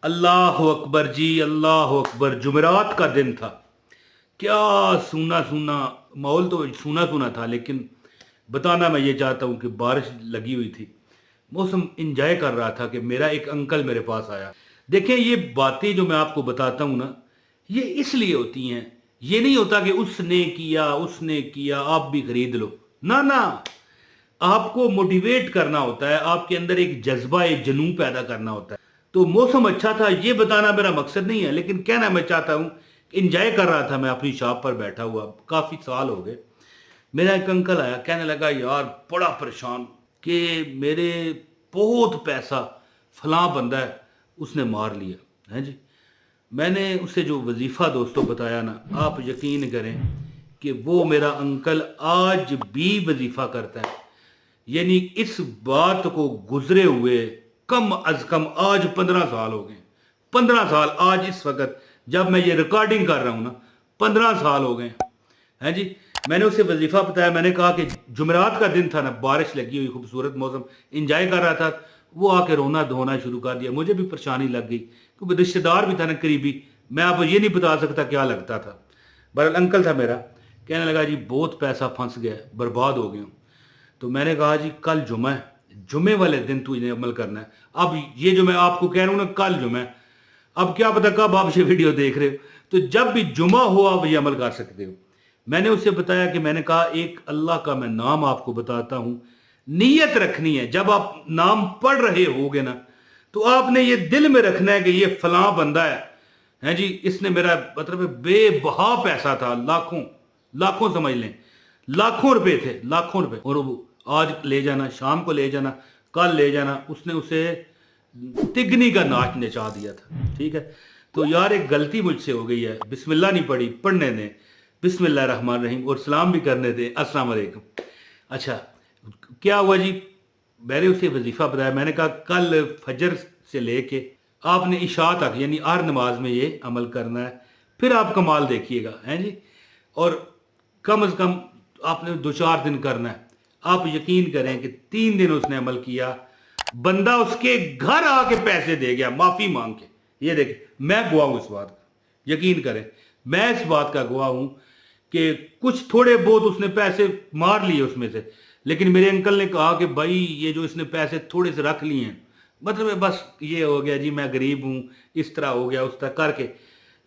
अल्लाह अकबर जी, अल्लाह अकबर। जुमेरात का दिन था। क्या सूना सूना माहौल, तो सूना सूना था, लेकिन बताना मैं ये चाहता हूँ कि बारिश लगी हुई थी। मौसम इंजॉय कर रहा था कि मेरा एक अंकल मेरे पास आया। देखें, ये बातें जो मैं आपको बताता हूँ ना, ये इसलिए होती हैं। ये नहीं होता कि उसने किया आप भी खरीद लो। ना ना, आपको मोटिवेट करना होता है, आपके अंदर एक जज्बा, एक जुनून पैदा करना होता है। तो मौसम अच्छा था, ये बताना मेरा मकसद नहीं है, लेकिन कहना मैं चाहता हूँ इंजॉय कर रहा था। मैं अपनी शॉप पर बैठा हुआ, काफ़ी साल हो गए। मेरा एक अंकल आया, कहने लगा यार बड़ा परेशान कि मेरे बहुत पैसा फलां बंदा है उसने मार लिया है जी। मैंने उसे जो वजीफ़ा दोस्तों बताया ना, आप यकीन करें कि वो मेरा अंकल आज भी वजीफ़ा करता है। यानी इस बात को गुजरे हुए कम अज कम आज 15 साल हो गए। 15 साल, आज इस वक्त जब मैं ये रिकॉर्डिंग कर रहा हूँ ना, 15 साल हो गए हैं जी। मैंने उसे वजीफा बताया। मैंने कहा कि जुमेरात का दिन था ना, बारिश लगी हुई, खूबसूरत मौसम, इंजॉय कर रहा था। वो आके रोना धोना शुरू कर दिया। मुझे भी परेशानी लग गई क्योंकि रिश्तेदार भी था ना, करीबी। मैं आपको ये नहीं बता सकता क्या लगता था। बहरहाल अंकल था मेरा, कहने लगा जी बहुत पैसा फंस गया, बर्बाद हो गया हूँ। तो मैंने कहा जी कल जुमा है, जुमे वाले दिन तू इन्हें अमल करना है। अब ये जो मैं आपको कह रहा हूँ ना, कल जुमा है। अब क्या पता कब आप ये वीडियो देख रहे हो, तो जब भी जुमा हो आप ये अमल कर सकते हो। मैंने उससे बताया कि मैंने कहा एक अल्लाह का मैं नाम आपको बताता हूँ, नीयत रखनी है। जब आप नाम पढ़ रहे होगे ना, तो आपने ये दिल में रखना है कि ये फलां बंदा है जी, इसने मेरा मतलब बेबहा पैसा था, लाखों लाखों समझ लें, लाखों रुपए थे, लाखों रुपए। और वो आज ले जाना, शाम को ले जाना, कल ले जाना, उसने उसे तिगनी का नाच नचा दिया था। ठीक है, तो यार एक गलती मुझसे हो गई है, बिस्मिल्लाह नहीं पढ़ी, पढ़ने दें। बिस्मिल्लाह रहमान रहीम, और सलाम भी करने दें, अस्सलाम वालेकुम। अच्छा, क्या हुआ जी, मैंने उसे वजीफा बताया। मैंने कहा कल फजर से लेके आपने इशा तक, यानी हर नमाज में ये अमल करना है, फिर आप कमाल देखिएगा हैं जी। और कम अज कम आपने 2-4 दिन करना है। आप यकीन करें कि 3 दिन उसने अमल किया, बंदा उसके घर आके पैसे दे गया माफी मांग के। ये देख, मैं गवाह हूं इस बात का, यकीन करें, मैं इस बात का गवाह हूं कि कुछ थोड़े बहुत उसने पैसे मार लिए उसमें से, लेकिन मेरे अंकल ने कहा कि भाई ये जो इसने पैसे थोड़े से रख लिए हैं, मतलब बस ये हो गया जी, मैं गरीब हूं, इस तरह हो गया, उस तरह करके।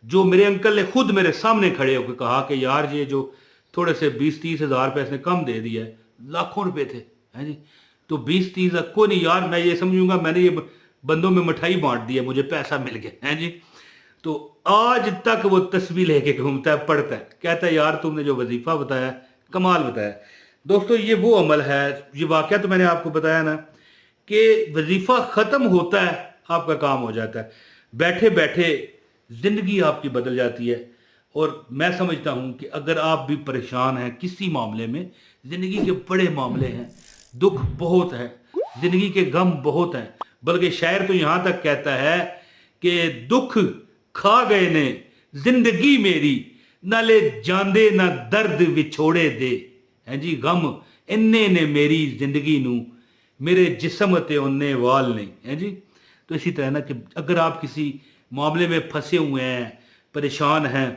जो मेरे अंकल ने खुद मेरे सामने खड़े होकर कहा कि यार ये जो थोड़े से 20-30 हज़ार रुपये इसने कम दे दिया है, लाखों रुपए थे हैं जी। तो 20-30 को नहीं यार, मैं ये समझूंगा मैंने ये बंदों में मिठाई बांट दी है, मुझे पैसा मिल गया है जी। तो आज तक वो तस्वीर लेके घूमता है, पढ़ता है, कहता है यार तुमने जो वजीफा बताया कमाल बताया। दोस्तों ये वो अमल है, ये वाकया तो मैंने आपको बताया ना कि वजीफा खत्म होता है, आपका काम हो जाता है, बैठे बैठे जिंदगी आपकी बदल जाती है। और मैं समझता हूं कि अगर आप भी परेशान हैं किसी मामले में, जिंदगी के बड़े मामले हैं, दुख बहुत है, जिंदगी के गम बहुत हैं, बल्कि शायर तो यहां तक कहता है कि दुख खा गए ने जिंदगी मेरी, नाले जांदे ना दर्द विछोड़े दे है जी। गम इन्ने ने मेरी जिंदगी नू, मेरे जिस्म ते उन्ने वाल नहीं है जी। तो इसी तरह ना कि अगर आप किसी मामले में फंसे हुए हैं, परेशान हैं,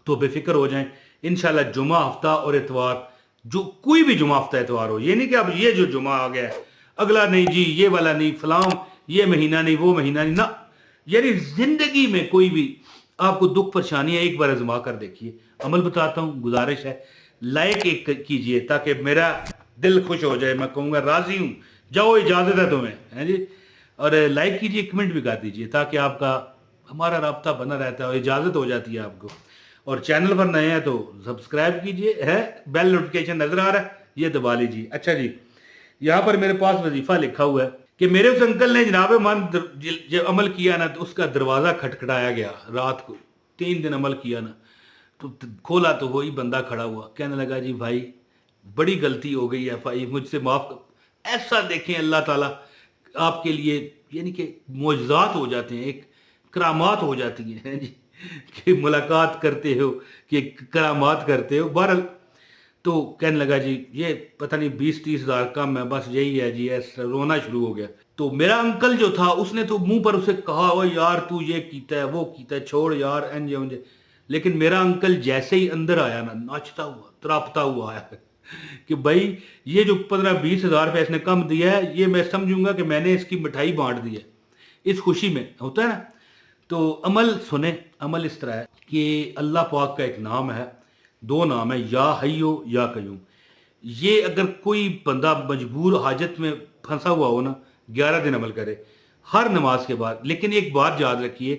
तो बेफिक्र हो जाएं। इंशाल्लाह जुमा हफ्ता और इतवार, जो कोई भी जुमा हफ्ता इतवार हो, ये नहीं कि अब ये जो जुमा आ गया है अगला नहीं जी, ये वाला नहीं, फलाम ये महीना नहीं, वो महीना नहीं ना। यानी जिंदगी में कोई भी आपको दुख परेशानी है, एक बार आजमा कर देखिए। अमल बताता हूँ, गुजारिश है लाइक एक कीजिए ताकि मेरा दिल खुश हो जाए, मैं कहूँगा राजी हूँ, जाओ इजाज़त है तुम्हें है जी। और लाइक कीजिए, कमेंट भी कर दीजिए, ताकि आपका हमारा राब्ता बना रहता है और इजाज़त हो जाती है आपको। और चैनल पर नए हैं तो सब्सक्राइब कीजिए, है बेल नोटिफिकेशन नजर आ रहा है, ये दबा लीजिए। अच्छा जी, यहाँ पर मेरे पास वजीफा लिखा हुआ है कि मेरे उस अंकल ने जनाब मन जब अमल किया ना, तो उसका दरवाज़ा खटखटाया गया रात को। 3 दिन अमल किया ना, तो खोला तो वही बंदा खड़ा हुआ, कहने लगा जी भाई बड़ी गलती हो गई है भाई, मुझसे माफ़ कर। ऐसा देखें अल्लाह ताला आपके लिए यानी कि मोजज़ात हो जाते हैं, एक करामात हो जाती हैं जी, कि मुलाकात करते हो, कि करामात करते हो। बहरहाल तो कहने लगा जी ये पता नहीं 20-30 हज़ार कम है, बस यही है जी, ऐसा रोना शुरू हो गया। تو میرا انکل جو تھا اس نے تو منہ پر اسے کہا وہ یار تو یہ کیتا ہے وہ کیتا ہے چھوڑ یار انجے انجے، لیکن میرا انکل جیسے ہی اندر آیا نا ناچتا ہوا تراپتا ہوا آیا کہ بھائی یہ جو 15-20 ہزار روپے اس نے کم دیا ہے یہ میں سمجھوں گا کہ میں نے اس کی مٹھائی بانٹ دی ہے اس خوشی میں، ہوتا ہے نا۔ تو عمل سنیں، عمل اس طرح ہے کہ اللہ پاک کا ایک نام ہے، 2 نام ہے، یا حیو یا قیوم۔ یہ اگر کوئی بندہ مجبور حاجت میں پھنسا ہوا ہو نا 11 دن عمل کرے ہر نماز کے بعد، لیکن ایک بات یاد رکھیے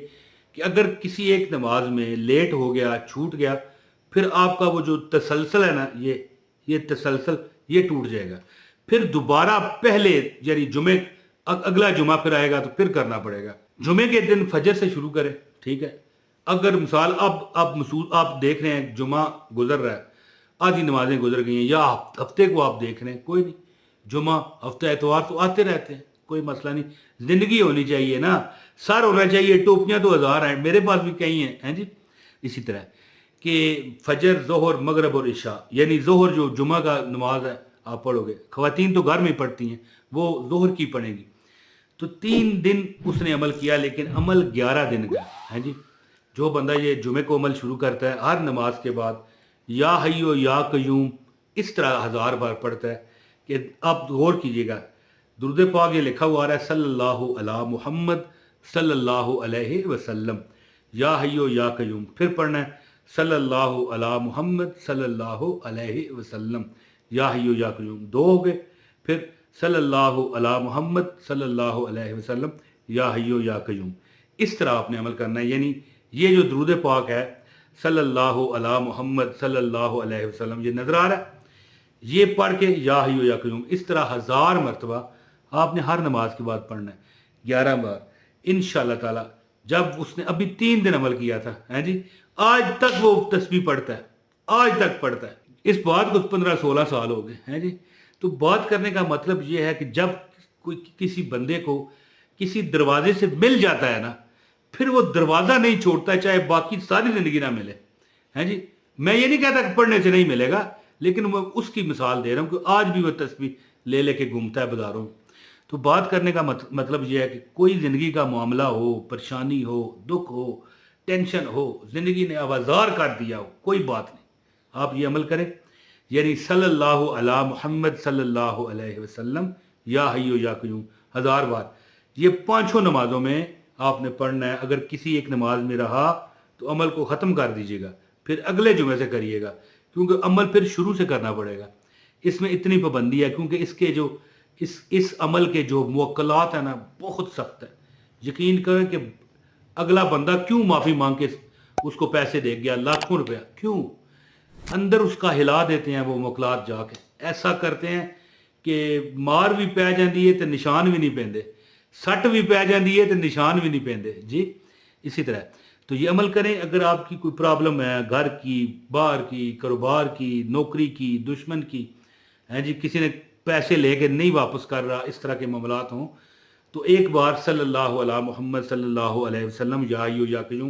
کہ اگر کسی ایک نماز میں لیٹ ہو گیا چھوٹ گیا پھر آپ کا وہ جو تسلسل ہے نا یہ تسلسل یہ ٹوٹ جائے گا، پھر دوبارہ پہلے یعنی جمعے اگلا جمعہ پھر آئے گا تو پھر کرنا پڑے گا۔ جمعے کے دن فجر سے شروع کرے، ٹھیک ہے۔ اگر مثال آپ دیکھ رہے ہیں جمعہ گزر رہا ہے، آدھی نمازیں گزر گئی ہیں، یا ہفتے کو آپ دیکھ رہے ہیں، کوئی نہیں، جمعہ ہفتہ اتوار تو آتے رہتے ہیں، کوئی مسئلہ نہیں۔ زندگی ہونی چاہیے نا، سر ہونا چاہیے، ٹوپیاں تو 1000 ہیں، میرے پاس بھی کئی ہیں جی۔ اسی طرح کہ فجر ظہر مغرب اور عشاء، یعنی ظہر جو جمعہ کا نماز ہے آپ پڑھو گے، خواتین تو گھر میں پڑھتی ہیں وہ ظہر کی پڑھیں گی، تو 3 دن اس نے عمل کیا لیکن عمل 11 دن کا ہے جی۔ جو بندہ یہ جمعے کو عمل شروع کرتا ہے ہر نماز کے بعد یا حیو یا قیوم اس طرح 1000 بار پڑھتا ہے کہ آپ غور کیجئے گا، درود پاک یہ لکھا ہوا رہا ہے صلی اللہ علی محمد صلی اللہ علیہ وسلم، یا حیو یا قیوم، پھر پڑھنا ہے صلی اللہ علی محمد صلی اللہ علیہ وسلم، یا حیو یا قیوم، 2 ہو گئے، پھر صلی اللہ علی محمد صلی اللہ علیہ وسلم، یا حیو یا قیوم۔ اس طرح آپ نے عمل کرنا ہے، یعنی یہ جو درود پاک ہے صلی اللہ علی محمد صلی اللہ علیہ وسلم یہ نظر آ رہا ہے، یہ پڑھ کے یا حیو یا قیوم اس طرح 1000 مرتبہ آپ نے ہر نماز کے بعد پڑھنا ہے، 11 بار انشاءاللہ تعالی۔ جب اس نے ابھی 3 دن عمل کیا تھا ہیں جی، آج تک وہ تسبیح پڑھتا ہے، آج تک پڑھتا ہے۔ اس بات کو 15-16 سال ہو گئے ہیں جی۔ تو بات کرنے کا مطلب یہ ہے کہ جب کوئی کسی بندے کو کسی دروازے سے مل جاتا ہے نا پھر وہ دروازہ نہیں چھوڑتا ہے، چاہے باقی ساری زندگی نہ ملے ہیں جی۔ میں یہ نہیں کہتا کہ پڑھنے سے نہیں ملے گا، لیکن میں اس کی مثال دے رہا ہوں کہ آج بھی وہ تسبیح لے لے کے گھومتا ہے بازاروں۔ تو بات کرنے کا مطلب یہ ہے کہ کوئی زندگی کا معاملہ ہو، پریشانی ہو، دکھ ہو، ٹینشن ہو، زندگی نے آوازار کر دیا ہو، کوئی بات نہیں، آپ یہ عمل کریں، یعنی صلی اللہ علی محمد صلی اللہ علیہ وسلم، یا حیو یا قیوم 1000 بار۔ یہ 5 نمازوں میں آپ نے پڑھنا ہے۔ اگر کسی ایک نماز میں رہا تو عمل کو ختم کر دیجئے گا، پھر اگلے جمعے سے کریے گا، کیونکہ عمل پھر شروع سے کرنا پڑے گا۔ اس میں اتنی پابندی ہے کیونکہ اس کے جو اس عمل کے جو موکلات ہیں نا بہت سخت ہے۔ یقین کریں کہ اگلا بندہ کیوں معافی مانگ کے اس کو پیسے دے گیا لاکھوں روپیہ، کیوں اندر اس کا ہلا دیتے ہیں وہ موکلات، جا کے ایسا کرتے ہیں کہ مار بھی پی جاندی ہے تو نشان بھی نہیں پیندے، سٹ بھی پی جاندی ہے تو نشان بھی نہیں پیندے جی۔ اسی طرح تو یہ عمل کریں۔ اگر آپ کی کوئی پرابلم ہے گھر کی، باہر کی، کاروبار کی، نوکری کی، دشمن کی ہے جی، کسی نے پیسے لے کے نہیں واپس کر رہا، اس طرح کے معاملات ہوں تو ایک بار صلی اللہ علی محمد صلی اللہ علیہ وسلم، یا حیو یا قیوم،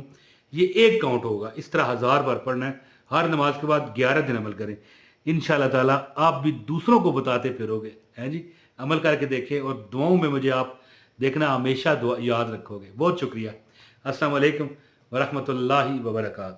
یہ ایک کاؤنٹ ہوگا۔ اس طرح 1000 بار پڑھنا ہے، ہر نماز کے بعد 11 دن عمل کریں، انشاءاللہ تعالی آپ بھی دوسروں کو بتاتے پھرو گے ہیں جی۔ عمل کر کے دیکھیں اور دعاؤں میں مجھے آپ دیکھنا ہمیشہ یاد رکھو گے۔ بہت شکریہ۔ السلام علیکم ورحمۃ اللہ وبرکاتہ۔